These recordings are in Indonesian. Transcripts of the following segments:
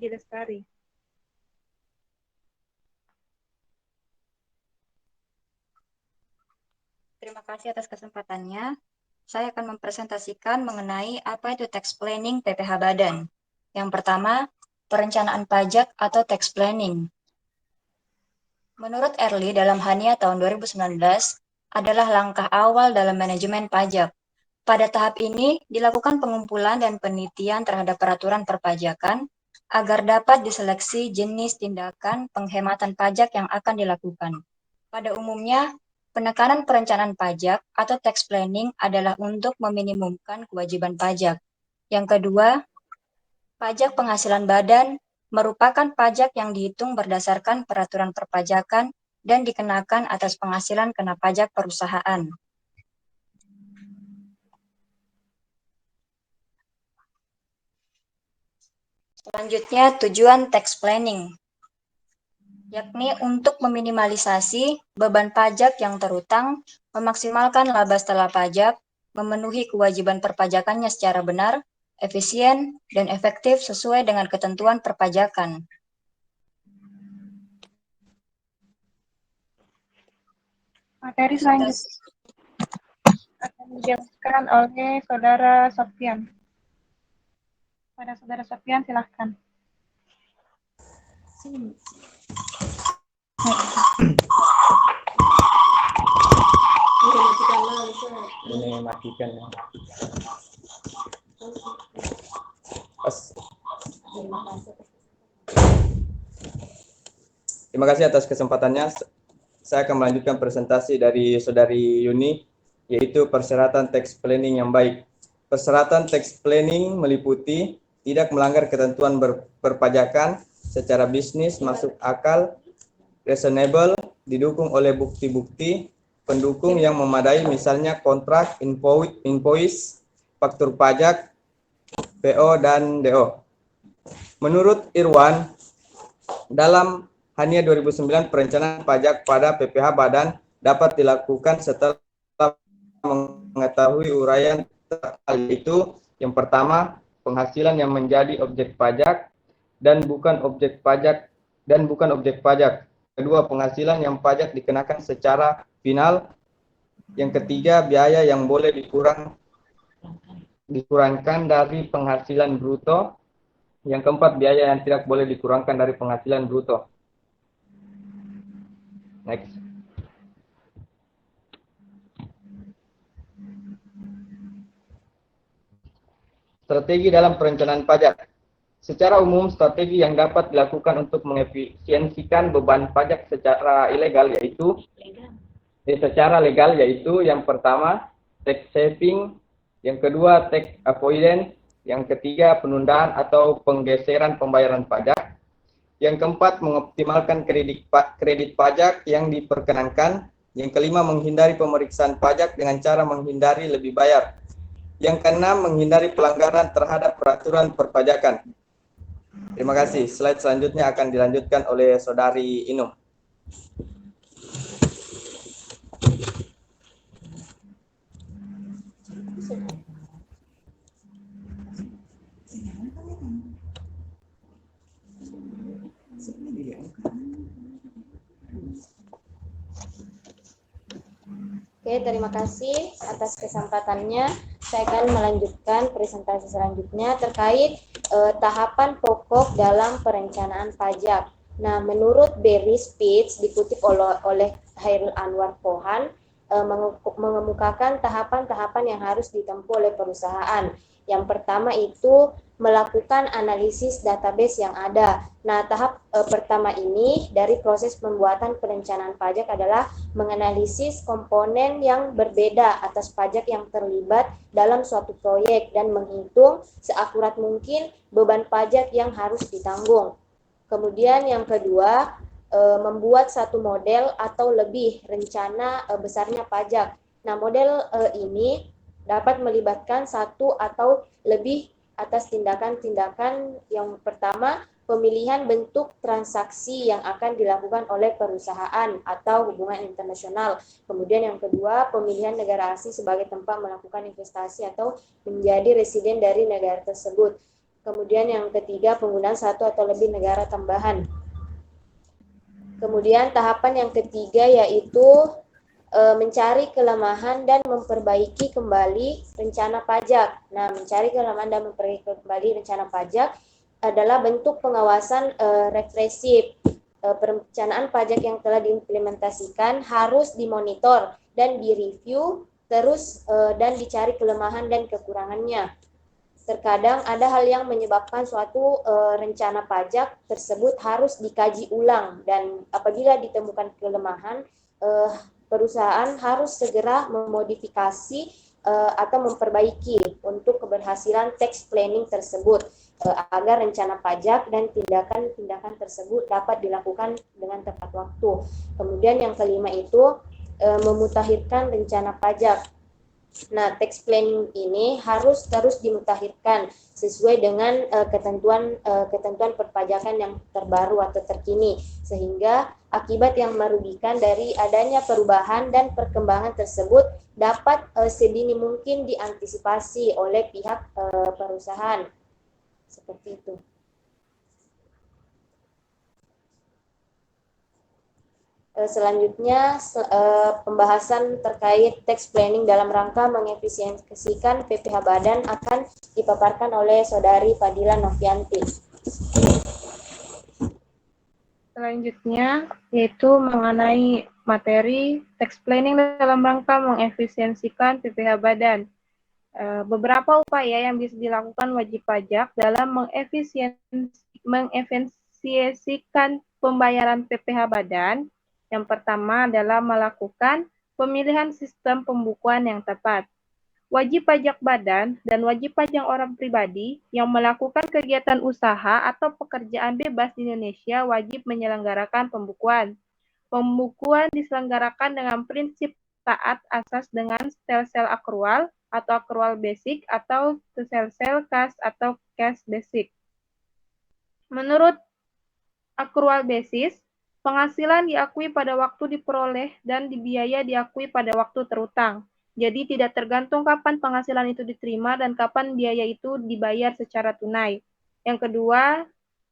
Peggy Lestari. Terima kasih atas kesempatannya. Saya akan mempresentasikan mengenai apa itu tax planning PPh Badan. Yang pertama, perencanaan pajak atau tax planning. Menurut Early dalam Hania tahun 2019, adalah langkah awal dalam manajemen pajak. Pada tahap ini, dilakukan pengumpulan dan penelitian terhadap peraturan perpajakan agar dapat diseleksi jenis tindakan penghematan pajak yang akan dilakukan. Pada umumnya, penekanan perencanaan pajak atau tax planning adalah untuk meminimumkan kewajiban pajak. Yang kedua, pajak penghasilan badan merupakan pajak yang dihitung berdasarkan peraturan perpajakan dan dikenakan atas penghasilan kena pajak perusahaan. Selanjutnya, tujuan tax planning, yakni untuk meminimalisasi beban pajak yang terutang, memaksimalkan laba setelah pajak, memenuhi kewajiban perpajakannya secara benar, efisien, dan efektif sesuai dengan ketentuan perpajakan. Materi selanjutnya akan dijelaskan oleh Saudara Sofian. Pada Saudara Sofian, silahkan. Ini matikan ya. Terima kasih atas kesempatannya. Saya akan melanjutkan presentasi dari Saudari Yuni, yaitu persyaratan tax planning yang baik. Persyaratan tax planning meliputi tidak melanggar ketentuan perpajakan secara bisnis masuk akal, reasonable, didukung oleh bukti-bukti pendukung yang memadai, misalnya kontrak, invoice, faktur pajak, PO, dan DO. Menurut Irwan, dalam Hania 2009, perencanaan pajak pada PPh Badan dapat dilakukan setelah mengetahui uraian yaitu yang pertama, penghasilan yang menjadi objek pajak dan bukan objek pajak. Kedua, penghasilan yang pajak dikenakan secara final. Yang ketiga, biaya yang boleh dikurangkan dari penghasilan bruto. Yang keempat, biaya yang tidak boleh dikurangkan dari penghasilan bruto. Next. Strategi dalam perencanaan pajak. Secara umum, strategi yang dapat dilakukan untuk mengefisiensikan beban pajak secara legal yaitu yang pertama, tax saving, yang kedua, tax avoidance, yang ketiga, penundaan atau penggeseran pembayaran pajak, yang keempat, mengoptimalkan kredit pajak yang diperkenankan, yang kelima, menghindari pemeriksaan pajak dengan cara menghindari lebih bayar, yang keenam, menghindari pelanggaran terhadap peraturan perpajakan. Terima kasih. Slide selanjutnya akan dilanjutkan oleh Saudari Inung. Oke, terima kasih atas kesempatannya. Saya akan melanjutkan presentasi selanjutnya terkait tahapan pokok dalam perencanaan pajak. Nah, menurut Barry Spitz dikutip oleh Hairul Anwar Pohan, mengemukakan tahapan-tahapan yang harus ditempuh oleh perusahaan. Yang pertama itu melakukan analisis database yang ada. Nah, tahap pertama ini dari proses pembuatan perencanaan pajak adalah menganalisis komponen yang berbeda atas pajak yang terlibat dalam suatu proyek dan menghitung seakurat mungkin beban pajak yang harus ditanggung. Kemudian yang kedua, membuat satu model atau lebih rencana besarnya pajak. Nah, model ini dapat melibatkan satu atau lebih atas tindakan-tindakan. Yang pertama, pemilihan bentuk transaksi yang akan dilakukan oleh perusahaan atau hubungan internasional. Kemudian yang kedua, pemilihan negara asing sebagai tempat melakukan investasi atau menjadi residen dari negara tersebut. Kemudian yang ketiga, penggunaan satu atau lebih negara tambahan. Kemudian tahapan yang ketiga yaitu mencari kelemahan dan memperbaiki kembali rencana pajak. Nah, mencari kelemahan dan memperbaiki kembali rencana pajak adalah bentuk pengawasan represif. Perencanaan pajak yang telah diimplementasikan harus dimonitor dan direview terus dan dicari kelemahan dan kekurangannya. Terkadang ada hal yang menyebabkan suatu rencana pajak tersebut harus dikaji ulang, dan apabila ditemukan kelemahan, perusahaan harus segera memodifikasi atau memperbaiki untuk keberhasilan tax planning tersebut agar rencana pajak dan tindakan-tindakan tersebut dapat dilakukan dengan tepat waktu. Kemudian yang kelima itu memutakhirkan rencana pajak. Nah, tax planning ini harus terus dimutakhirkan sesuai dengan ketentuan perpajakan yang terbaru atau terkini, sehingga akibat yang merugikan dari adanya perubahan dan perkembangan tersebut dapat sedini mungkin diantisipasi oleh pihak perusahaan. Seperti itu. Selanjutnya pembahasan terkait tax planning dalam rangka mengefisiensikan PPh Badan akan dipaparkan oleh Saudari Fadila Novianti. Selanjutnya yaitu mengenai materi tax planning dalam rangka mengefisiensikan PPh Badan. Beberapa upaya yang bisa dilakukan wajib pajak dalam mengefisiensikan pembayaran PPh Badan. Yang pertama adalah melakukan pemilihan sistem pembukuan yang tepat. Wajib pajak badan dan wajib pajak orang pribadi yang melakukan kegiatan usaha atau pekerjaan bebas di Indonesia wajib menyelenggarakan pembukuan. Pembukuan diselenggarakan dengan prinsip taat asas dengan sel-sel akrual atau akrual basic atau sel-sel kas atau cash basic. Menurut akrual basis, penghasilan diakui pada waktu diperoleh dan biaya diakui pada waktu terutang. Jadi tidak tergantung kapan penghasilan itu diterima dan kapan biaya itu dibayar secara tunai. Yang kedua,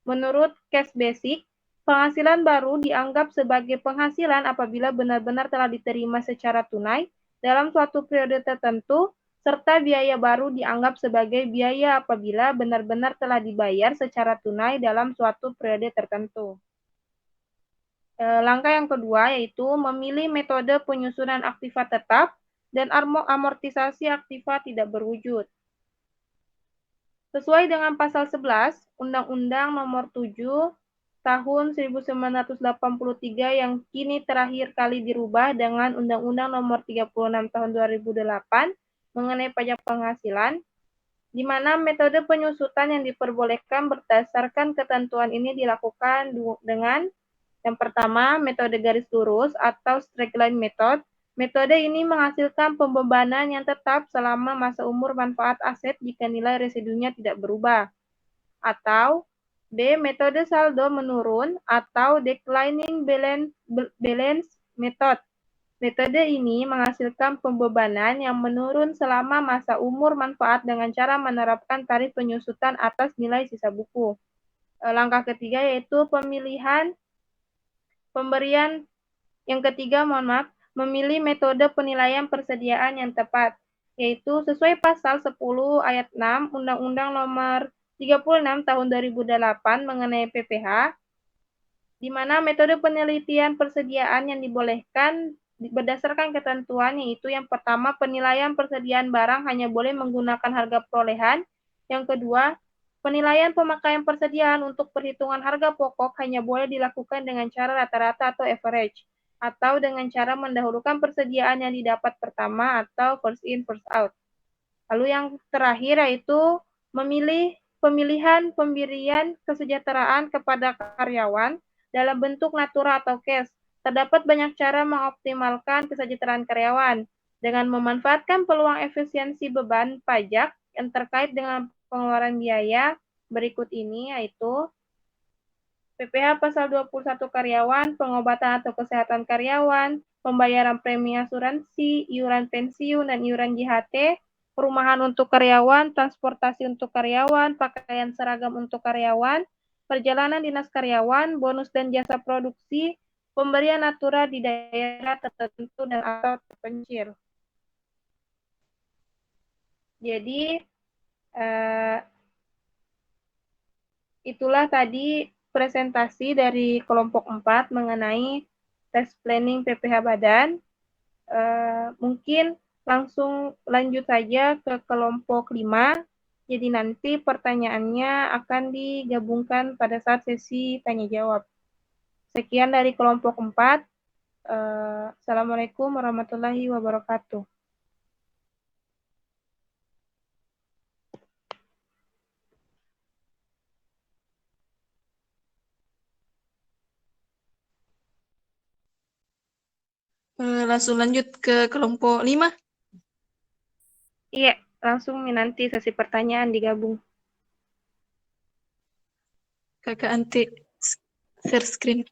menurut cash basic, penghasilan baru dianggap sebagai penghasilan apabila benar-benar telah diterima secara tunai dalam suatu periode tertentu, serta biaya baru dianggap sebagai biaya apabila benar-benar telah dibayar secara tunai dalam suatu periode tertentu. Langkah yang kedua yaitu memilih metode penyusunan aktiva tetap dan amortisasi aktiva tidak berwujud. Sesuai dengan pasal 11 Undang-Undang Nomor 7 Tahun 1983 yang kini terakhir kali dirubah dengan Undang-Undang Nomor 36 Tahun 2008 mengenai pajak penghasilan, di mana metode penyusutan yang diperbolehkan berdasarkan ketentuan ini dilakukan dengan yang pertama, metode garis lurus atau straight line method. Metode ini menghasilkan pembebanan yang tetap selama masa umur manfaat aset jika nilai residunya tidak berubah. Atau B. Metode saldo menurun atau declining balance method. Metode ini menghasilkan pembebanan yang menurun selama masa umur manfaat dengan cara menerapkan tarif penyusutan atas nilai sisa buku. Langkah ketiga yaitu memilih metode penilaian persediaan yang tepat, yaitu sesuai pasal 10 ayat 6 Undang-Undang Nomor 36 Tahun 2008 mengenai PPh, di mana metode penelitian persediaan yang dibolehkan berdasarkan ketentuan yaitu yang pertama, penilaian persediaan barang hanya boleh menggunakan harga perolehan. Yang kedua, penilaian pemakaian persediaan untuk perhitungan harga pokok hanya boleh dilakukan dengan cara rata-rata atau average, atau dengan cara mendahulukan persediaan yang didapat pertama atau first in, first out. Lalu yang terakhir yaitu pemilihan pemberian kesejahteraan kepada karyawan dalam bentuk natura atau cash. Terdapat banyak cara mengoptimalkan kesejahteraan karyawan dengan memanfaatkan peluang efisiensi beban pajak yang terkait dengan pengeluaran biaya berikut ini, yaitu PPh pasal 21 karyawan, pengobatan atau kesehatan karyawan, pembayaran premi asuransi, iuran pensiun dan iuran JHT, perumahan untuk karyawan, transportasi untuk karyawan, pakaian seragam untuk karyawan, perjalanan dinas karyawan, bonus dan jasa produksi, pemberian natura di daerah tertentu dan atau terpencil. Jadi, itulah tadi presentasi dari kelompok 4 mengenai tes planning PPH Badan. Mungkin langsung lanjut saja ke kelompok 5. Jadi nanti pertanyaannya akan digabungkan pada saat sesi tanya jawab. Sekian dari kelompok 4. Assalamualaikum warahmatullahi wabarakatuh. Langsung lanjut ke kelompok 5. Iya, langsung nanti sesi pertanyaan digabung. Kakak Anti share screen.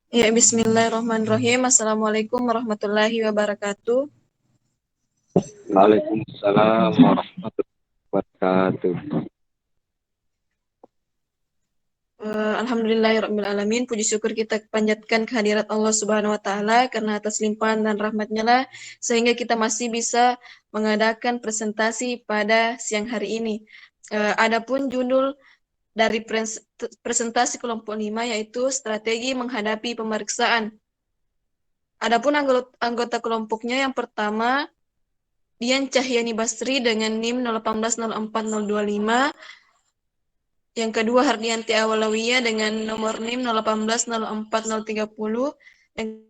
Ya, bismillahirrahmanirrahim. Assalamualaikum warahmatullahi wabarakatuh. Waalaikumsalam warahmatullahi wabarakatuh. Alhamdulillahirrahmanirrahim. Puji syukur kita panjatkan kehadirat Allah Subhanahu wa Ta'ala, karena atas limpahan dan rahmatnya lah sehingga kita masih bisa mengadakan presentasi pada siang hari ini. Adapun judul dari presentasi kelompok 5 yaitu strategi menghadapi pemeriksaan. Adapun anggota kelompoknya yang pertama Dian Cahyani Basri dengan NIM 018040255. Yang kedua Hardianti Awalawiyah dengan nomor NIM 0180430. Yang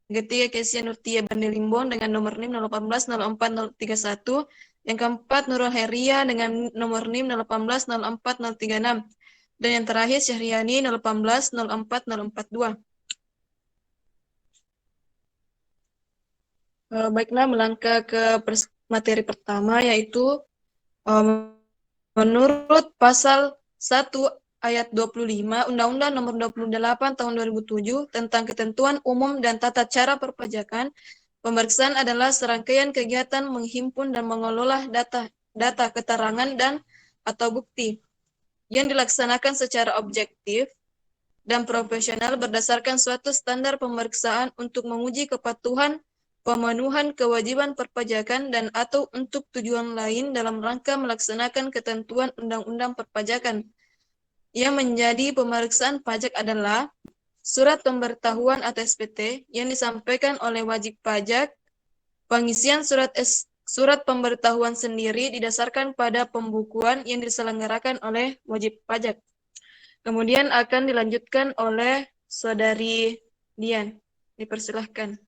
ketiga Kesia Nurtia Bandelimbon dengan nomor NIM 0180431. Yang keempat Nurul Heria dengan nomor NIM 0180436. Dan yang terakhir Syahriani 0180442. Baiklah, melangkah ke materi pertama, yaitu menurut pasal 1 ayat 25 Undang-Undang Nomor 28 Tahun 2007 tentang Ketentuan Umum dan Tata Cara Perpajakan, pemeriksaan adalah serangkaian kegiatan menghimpun dan mengelola data keterangan dan atau bukti yang dilaksanakan secara objektif dan profesional berdasarkan suatu standar pemeriksaan untuk menguji kepatuhan pemenuhan kewajiban perpajakan dan atau untuk tujuan lain dalam rangka melaksanakan ketentuan undang-undang perpajakan. Yang menjadi pemeriksaan pajak adalah surat pemberitahuan atau SPT yang disampaikan oleh wajib pajak. Pengisian surat pemberitahuan sendiri didasarkan pada pembukuan yang diselenggarakan oleh wajib pajak. Kemudian akan dilanjutkan oleh Saudari Dian. Dipersilahkan.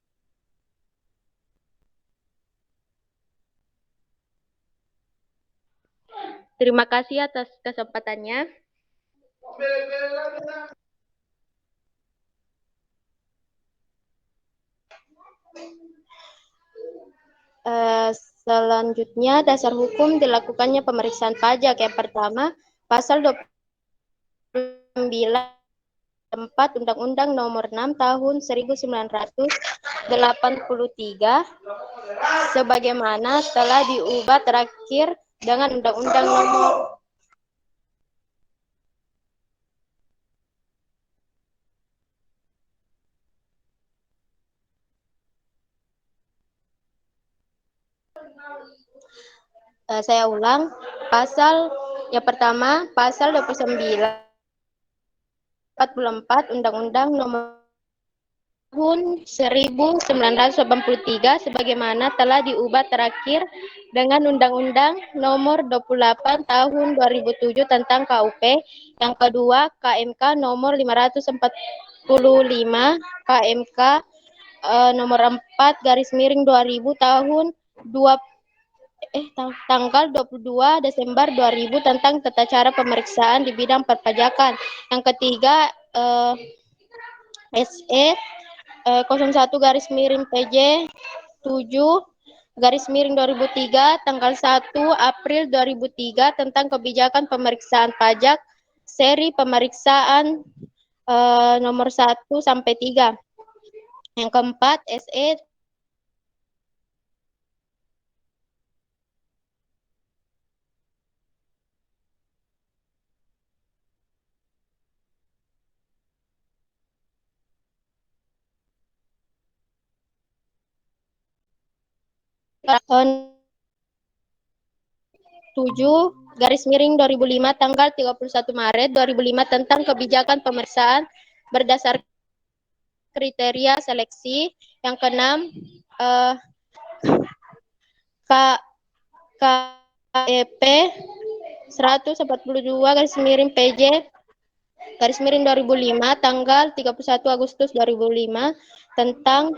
Terima kasih atas kesempatannya. Selanjutnya, dasar hukum dilakukannya pemeriksaan pajak. Yang pertama, pasal 29 Undang-Undang Nomor 6 Tahun 1983 sebagaimana telah diubah terakhir dengan Undang-Undang Nomor saya ulang, pasal yang pertama, pasal 44 Undang-Undang Nomor Tahun 1983 sebagaimana telah diubah terakhir dengan Undang-Undang Nomor 28 Tahun 2007 tentang KUP. Yang kedua, KMK Nomor 545, KMK nomor 4 garis miring 2000 tahun tanggal 22 Desember 2000 tentang tata cara pemeriksaan di bidang perpajakan. Yang ketiga SE 01 garis miring PJ 7 garis miring 2003 tanggal 1 April 2003 tentang kebijakan pemeriksaan pajak seri pemeriksaan nomor 1 sampai 3. Yang keempat SE 7 garis miring 2005 tanggal 31 Maret 2005 tentang kebijakan pemeriksaan berdasar kriteria seleksi. Yang keenam KEP 142 garis miring PJ garis miring 2005 tanggal 31 Agustus 2005 tentang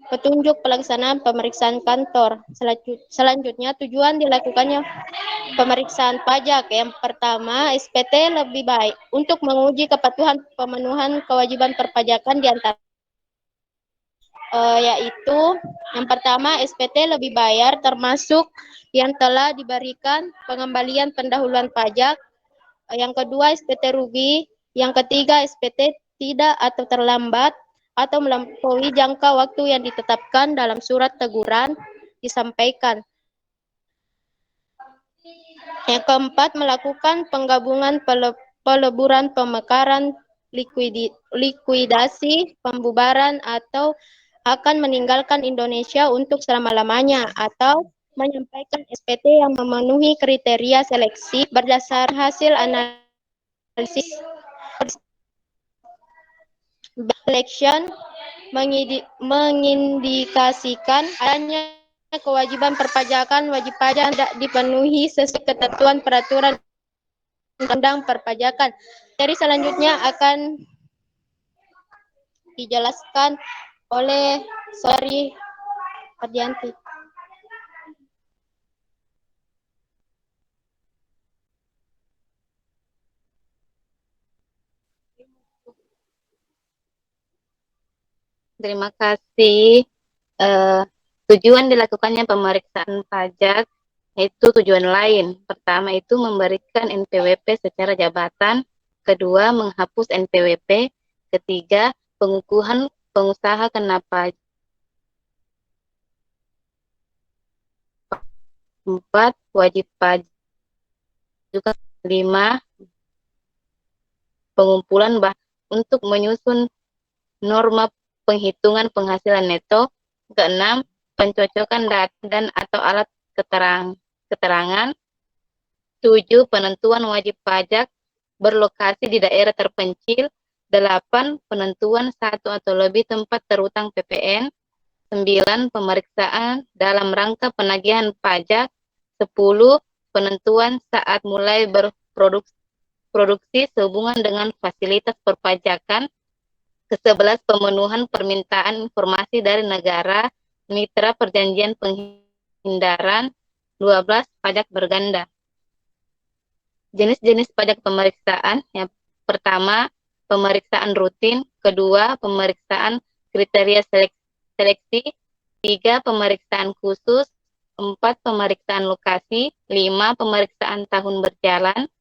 petunjuk pelaksanaan pemeriksaan kantor. Selanjutnya tujuan dilakukannya pemeriksaan pajak. Yang pertama, SPT lebih baik untuk menguji kepatuhan pemenuhan kewajiban perpajakan di antara yaitu yang pertama SPT lebih bayar termasuk yang telah diberikan pengembalian pendahuluan pajak. Yang kedua SPT rugi. Yang ketiga SPT tidak atau terlambat atau melampaui jangka waktu yang ditetapkan dalam surat teguran disampaikan. Yang keempat, melakukan penggabungan peleburan, pemekaran, likuidasi, pembubaran, atau akan meninggalkan Indonesia untuk selama-lamanya, atau menyampaikan SPT yang memenuhi kriteria seleksi berdasar hasil analisis selection mengindikasikan adanya kewajiban perpajakan wajib pajak tidak dipenuhi sesuai ketentuan peraturan undang perpajakan. Jadi selanjutnya akan dijelaskan oleh Saudari Ardianti. Terima kasih. Tujuan dilakukannya pemeriksaan pajak yaitu tujuan lain. Pertama itu memberikan NPWP secara jabatan. Kedua, menghapus NPWP. Ketiga, pengukuhan pengusaha kena pajak. 4, wajib pajak. Juga 5, pengumpulan untuk menyusun norma penghitungan penghasilan neto. Keenam, pencocokan data dan atau alat keterangan. 7, penentuan wajib pajak berlokasi di daerah terpencil. 8, penentuan satu atau lebih tempat terutang PPN. 9, pemeriksaan dalam rangka penagihan pajak. 10, penentuan saat mulai berproduksi sehubungan dengan fasilitas perpajakan. Ke-11, pemenuhan permintaan informasi dari negara mitra perjanjian penghindaran. 12, pajak berganda. Jenis-jenis pajak pemeriksaan. Yang pertama, pemeriksaan rutin. Kedua, pemeriksaan kriteria seleksi. 3, pemeriksaan khusus. 4, pemeriksaan lokasi. 5, pemeriksaan tahun berjalan.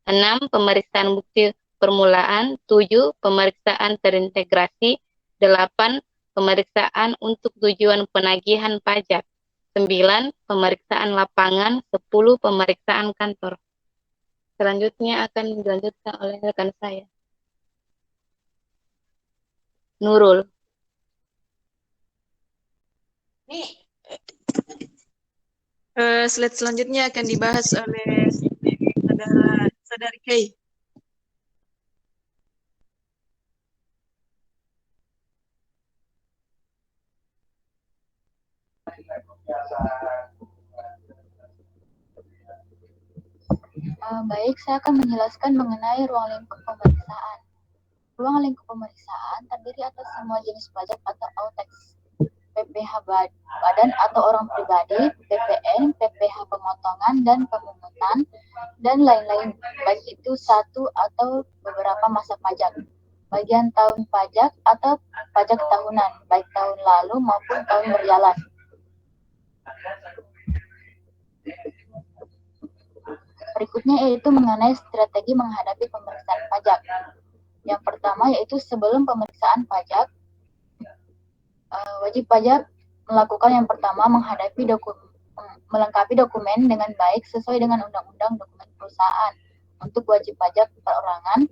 6, pemeriksaan bukti permulaan. 7, pemeriksaan terintegrasi. 8, pemeriksaan untuk tujuan penagihan pajak. 9, pemeriksaan lapangan. 10, pemeriksaan kantor. Selanjutnya akan dilanjutkan oleh rekan saya, Nurul. Slide selanjutnya akan dibahas oleh Saudari Kay. Baik, saya akan menjelaskan mengenai ruang lingkup pemeriksaan. Ruang lingkup pemeriksaan terdiri atas semua jenis pajak atau all tax. PPh badan atau orang pribadi, PPN, PPh pemotongan dan pemungutan, dan lain-lain, baik itu satu atau beberapa masa pajak, bagian tahun pajak atau pajak tahunan, baik tahun lalu maupun tahun berjalan. Berikutnya yaitu mengenai strategi menghadapi pemeriksaan pajak. Yang pertama yaitu sebelum pemeriksaan pajak, wajib pajak melakukan yang pertama melengkapi dokumen dengan baik sesuai dengan undang-undang dokumen perusahaan untuk wajib pajak perorangan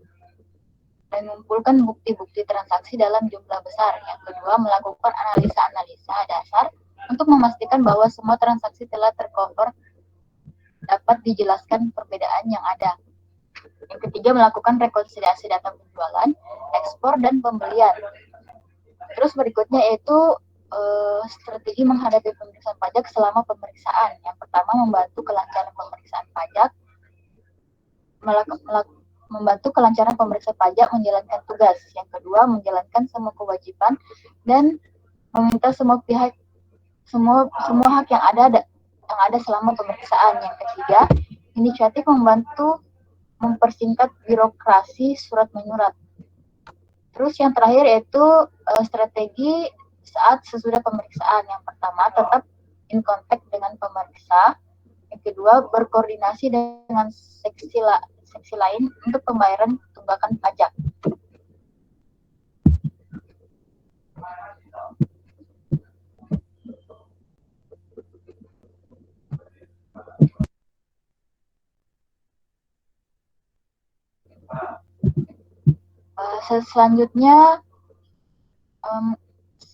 dan mengumpulkan bukti-bukti transaksi dalam jumlah besar. Yang kedua, melakukan analisa-analisa dasar untuk memastikan bahwa semua transaksi telah tercover, dapat dijelaskan perbedaan yang ada. Yang ketiga, melakukan rekonsiliasi data penjualan, ekspor, dan pembelian. Terus berikutnya yaitu strategi menghadapi pemeriksaan pajak selama pemeriksaan. Yang pertama, membantu kelancaran pemeriksaan pajak, membantu kelancaran pemeriksa pajak menjalankan tugas. Yang kedua, menjalankan semua kewajiban dan meminta semua pihak semua hak yang ada selama pemeriksaan. Yang ketiga, inisiatif membantu mempersingkat birokrasi surat menyurat. Terus yang terakhir yaitu strategi saat sesudah pemeriksaan. Yang pertama, tetap in contact dengan pemeriksa. Yang kedua, berkoordinasi dengan seksi lain untuk pembayaran tunggakan pajak. Selanjutnya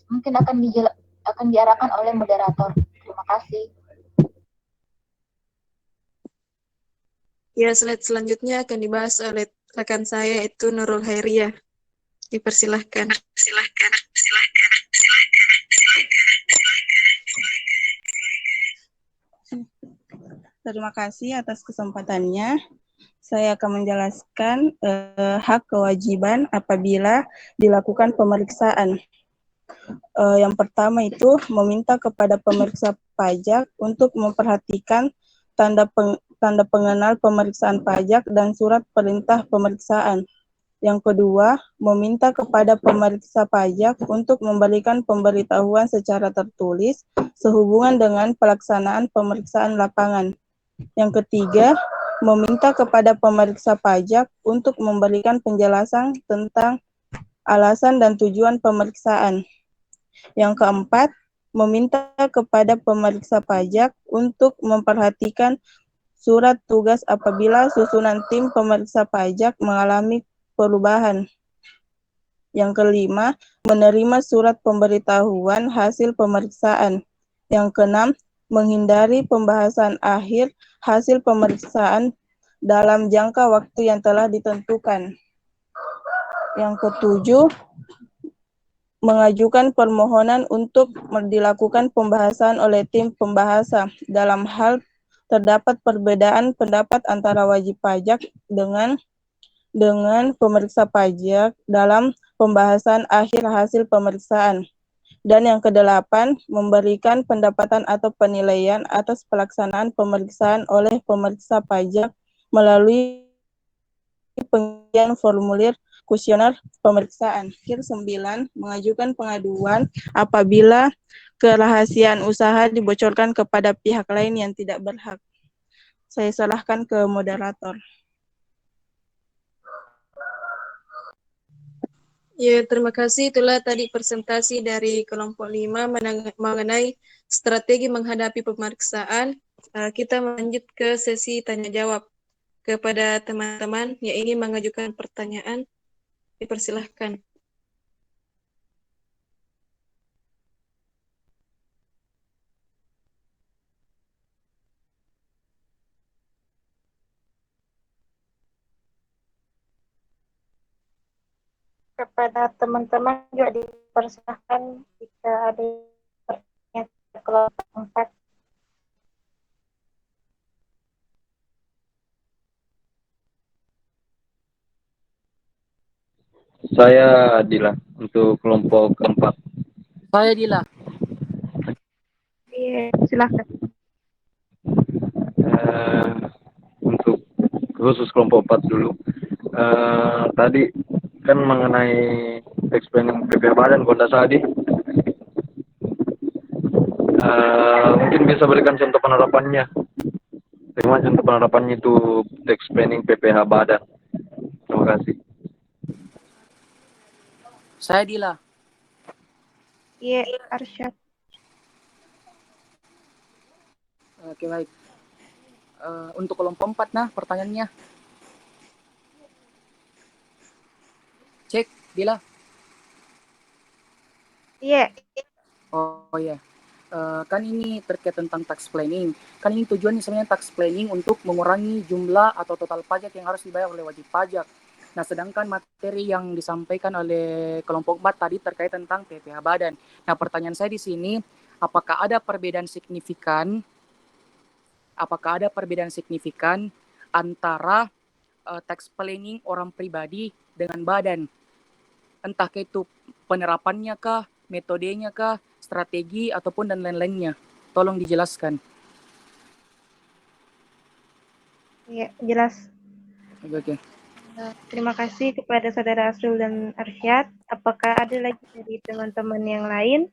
mungkin akan diarahkan oleh moderator. Terima kasih. Ya, slide selanjutnya akan dibahas oleh rekan saya, yaitu Nurul Hairiyah. Dipersilahkan. Terima kasih atas kesempatannya. Saya akan menjelaskan hak kewajiban apabila dilakukan pemeriksaan. Yang pertama itu meminta kepada pemeriksa pajak untuk memperhatikan tanda pengenal pemeriksaan pajak dan surat perintah pemeriksaan. Yang kedua, meminta kepada pemeriksa pajak untuk memberikan pemberitahuan secara tertulis sehubungan dengan pelaksanaan pemeriksaan lapangan. Yang ketiga, meminta kepada pemeriksa pajak untuk memberikan penjelasan tentang alasan dan tujuan pemeriksaan. Yang keempat, meminta kepada pemeriksa pajak untuk memperhatikan surat tugas apabila susunan tim pemeriksa pajak mengalami perubahan. Yang kelima, menerima surat pemberitahuan hasil pemeriksaan. Yang keenam, menghindari pembahasan akhir hasil pemeriksaan dalam jangka waktu yang telah ditentukan. Yang ketujuh, mengajukan permohonan untuk dilakukan pembahasan oleh tim pembahasa dalam hal terdapat perbedaan pendapat antara wajib pajak dengan pemeriksa pajak dalam pembahasan akhir hasil pemeriksaan. Dan yang kedelapan, memberikan pendapatan atau penilaian atas pelaksanaan pemeriksaan oleh pemeriksa pajak melalui pengisian formulir kuesioner pemeriksaan. Akhir 9, mengajukan pengaduan apabila kerahasiaan usaha dibocorkan kepada pihak lain yang tidak berhak. Saya serahkan ke moderator. Ya, terima kasih. Itulah tadi presentasi dari kelompok 5 mengenai strategi menghadapi pemeriksaan. Kita lanjut ke sesi tanya jawab. Kepada teman-teman yang ingin mengajukan pertanyaan, dipersilahkan. Kepada teman-teman juga dipersilahkan jika ada pertanyaan kelompok 4. Saya Adila untuk kelompok keempat. Saya Dila. Iya, silakan. Untuk khusus kelompok 4 dulu. Tadi kan mengenai explaining PPH Badan Konda Sadi. Mungkin bisa berikan contoh penerapannya. Terima contoh penerapannya itu text planning PPH Badan. Terima kasih. Saya Dila. Iya, Arsyad. Oke, baik. Untuk kelompok 4, nah pertanyaannya. Cek, Dila. Iya. Oh iya. Kan ini terkait tentang tax planning. Kan ini tujuannya sebenarnya tax planning untuk mengurangi jumlah atau total pajak yang harus dibayar oleh wajib pajak. Nah, sedangkan materi yang disampaikan oleh kelompok 4 tadi terkait tentang PPh Badan. Nah, pertanyaan saya di sini, apakah ada perbedaan signifikan antara tax planning orang pribadi dengan badan? Entah itu penerapannya kah, metodenya kah, strategi ataupun dan lain-lainnya. Tolong dijelaskan. Iya, jelas. Oke. Terima kasih kepada Saudara Asrul dan Arsyad. Apakah ada lagi dari teman-teman yang lain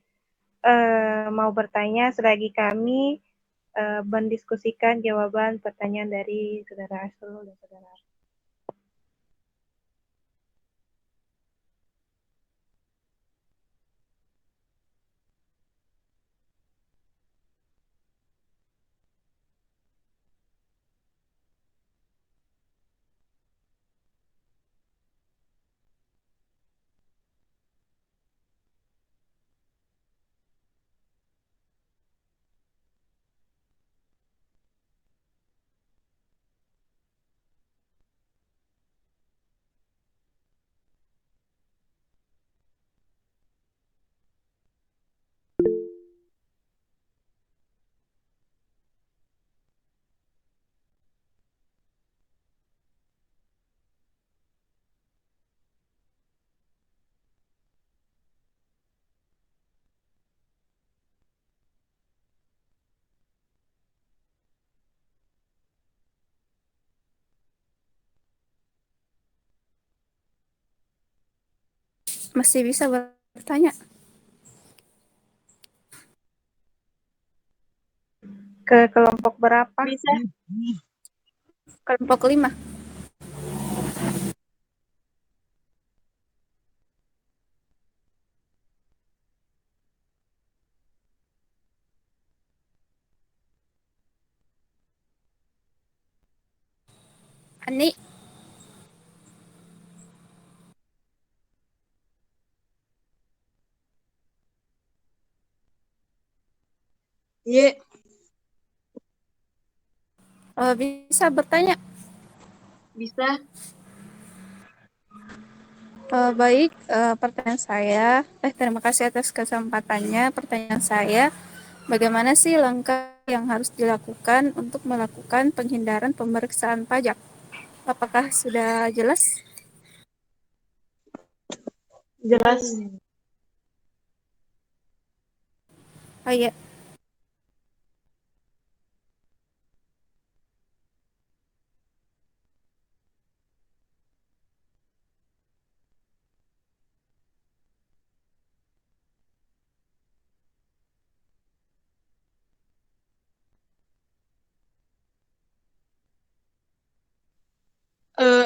mau bertanya selagi kami mendiskusikan jawaban pertanyaan dari Saudara Asrul dan Saudara Arsyad? Masih bisa bertanya? Ke kelompok berapa? Bisa. Kelompok 5. Ani. Iya. Bisa bertanya? Bisa. Baik, pertanyaan saya, terima kasih atas kesempatannya. Pertanyaan saya, bagaimana sih langkah yang harus dilakukan untuk melakukan penghindaran pemeriksaan pajak? Apakah sudah jelas? Jelas. Oh iya.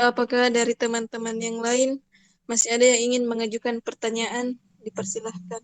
Apakah dari teman-teman yang lain masih ada yang ingin mengajukan pertanyaan? Dipersilahkan.